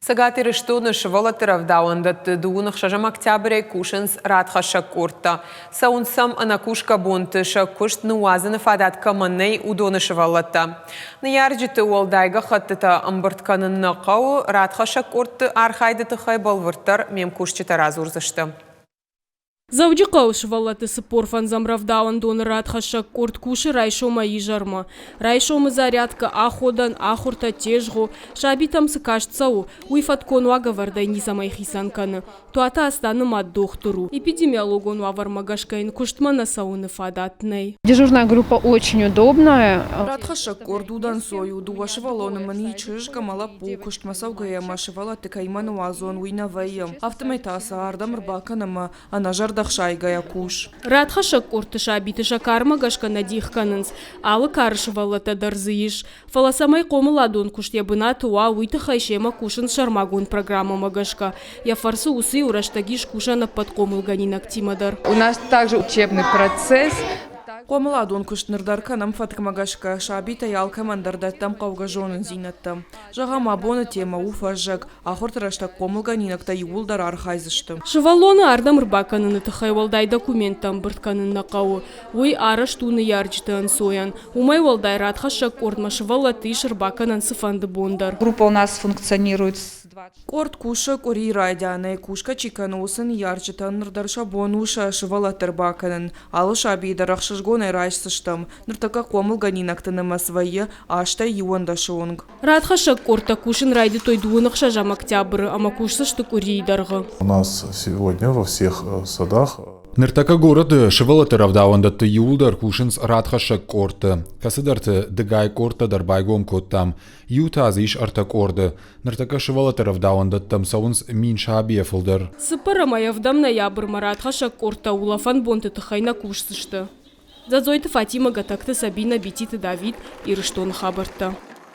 Сагати рештуны шволатеров дауандат дуунах шажам октября кушенс радхаша курта. Саунсам анакушка бунтыша кушт нуазаны фадат каманней удоны шволата. Наярджиты уолдайга хаттыта амбыртканын нақау радхаша курты архайдыты хайбалвыртар мем кушчита разурзышты. Завжди швалати сипорфан замравдауан дон радхаша курт куши райшома ижарма. Райшома зарядка аходан ахурта тежго. Шабитам сыкашцау. Уйфаткон ваговардай низамай хисанканы. Туата астаны мад доктору. Эпидемиологон вавармагашкайн куштмана сауны фадатней. Дежурная группа очень удобная. Радхаша кордудан сою дуашевалоны мани чижка малапу куштмасаугая машевала тыкайману азон уйнаваем. Автоматаса ардам рбаканама анажар дахшайгая куш. Радхаша курты шабитыша кармагашка надихканынс. Алы каршывалата дарзыиш. Фаласамай комыладон куштябына туа уйты хайшема кушын шармагун программа магашка. Я фарсы усы ураштагиш кушана подкомылганин актимадар. У нас также учебный процесс. Комыладон куштнырдарка нам фаткамагашка шабита ялкамандардаттам кавгажонын зинаттам. Жагама бона тема уфажак, ахортарашта комылганинакта юлдар архайзышты. Шывалоны ардам рбаканын тахайвалдай документам быртканын нақауы. Уй араш туны ярджитан соян. Умай валдай радхаша кордма шывалаты шырбаканын сыфанды бондар. Группа у нас функционирует с 20. Корт куша кори радяны кушка чиканосын ярджитан нырдарша бонуша шывалатыр баканын. Алы шабида рахшыжгоны райшсыштам. Ныртака комылганинактыныма свои ашта юандашонг. Радхаша корта кушин райди той дуынық шажам октябры, ама кушсышты курейдарға. У нас сегодня во всех садах Ныртака города шывалатыров дауандатты юлдар кушинс радхаша корта. Касыдарты дыгай корта дарбайгом коттам. Ютазиш артак орды. Ныртака шывалатыров дауандаттам саунс мин шабиефылдар. Сыпара маявдам ноябрма радхаша корта улафан бонты тыхайна кушсышты. Задзойты Фатима гатакты Сабина Бетиты Давид и Рыштон Хабарта.